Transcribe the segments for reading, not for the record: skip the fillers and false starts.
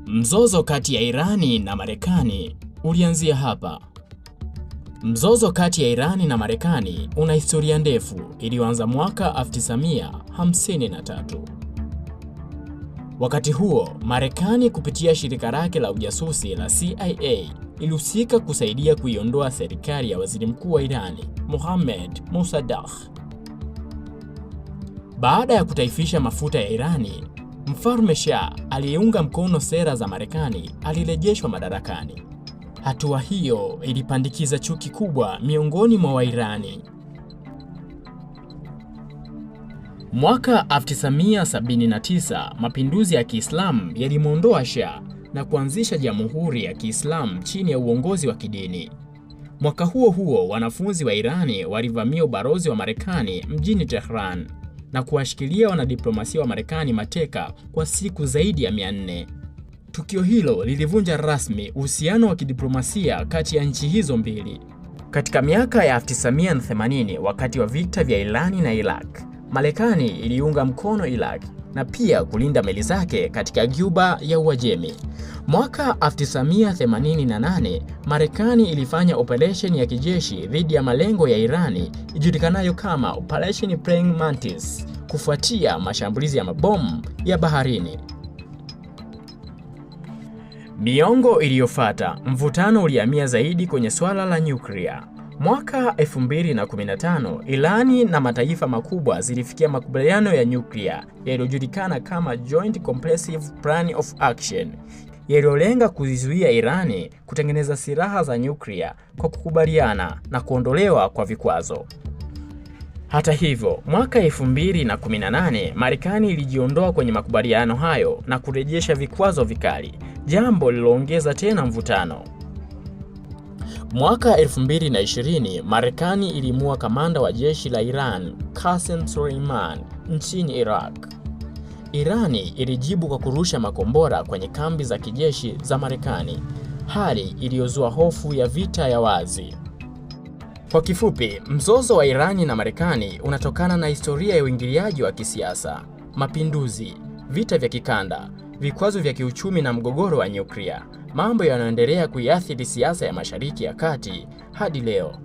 Mzozo kati ya Irani na Marekani ulianzia hapa. Mzozo kati ya Irani na Marekani una historia ndefu iliyoanza mwaka 1953. Wakati huo, Marekani kupitia shirika lake la ujasusi la CIA ilihusika kusaidia kuiondoa serikali ya Waziri Mkuu wa Irani, Mohammad Mossadegh. Baada ya kutaifisha mafuta ya Irani, Mfalme Shah aliyeunga mkono sera za Marekani alirejeshwa madarakani. Hatua hiyo ilipandikiza chuki kubwa miongoni mwa Wairani. Mwaka 1979, mapinduzi ya Kiislamu yalimuondoa Shah na kuanzisha Jamhuri ya Kiislamu chini ya uongozi wa kidini. Mwaka huo huo, wanafunzi wa Irani walivamia ubalozi wa Marekani mjini Tehran na kuwashikilia wanadiplomasia wa Marekani mateka kwa siku zaidi ya 400. Tukio hilo lilivunja rasmi uhusiano wa kidiplomasia kati ya nchi hizo mbili. Katika miaka ya 1980, wakati wa vita vya Irani na Iraq, Marekani iliunga mkono Iraq na pia kulinda meli zake katika Ghuba ya Uajemi. Mwaka 1988, Marekani ilifanya operation ya kijeshi dhidi ya malengo ya Irani ijulikanayo kama Operation Praying Mantis kufuatia mashambulizi ya mabomu ya baharini. Miongo iliyofuata, mvutano ulihamia zaidi kwenye swala la nyuklia. Mwaka 2015, Irani na mataifa makubwa zilifikia makubaliano ya nyuklia yaliyojulikana kama Joint Comprehensive Plan of Action, yaliyolenga kuzizuia Irani kutengeneza silaha za nyuklia kwa kukubaliana na kuondolewa kwa vikwazo. Hata hivyo, mwaka 2018, Marekani ilijiondoa kwenye makubaliano hayo na kurejesha vikwazo vikali, jambo lililoongeza tena mvutano. Mwaka 2020, Marekani ilimua kamanda wa jeshi la Iran, Qasem Soleimani, nchini Iraq. Irani ilijibu kwa kurusha makombora kwenye kambi za kijeshi za Marekani, hali iliyozua hofu ya vita ya wazi. Kwa kifupi, mzozo wa Irani na Marekani unatokana na historia ya uingiliaji wa kisiasa, mapinduzi, vita vya kikanda, vikwazo vya kiuchumi na mgogoro wa nyuklia, mambo yanayoendelea kuiathiri siasa ya Mashariki ya Kati hadi leo.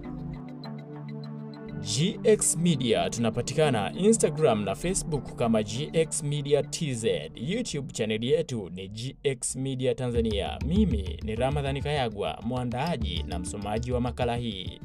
GX Media tunapatikana Instagram na Facebook kama GX Media TZ. YouTube channel yetu ni GX Media Tanzania. Mimi ni Ramadhani Kayagwa, mwandaaji na msomaji wa makala hii.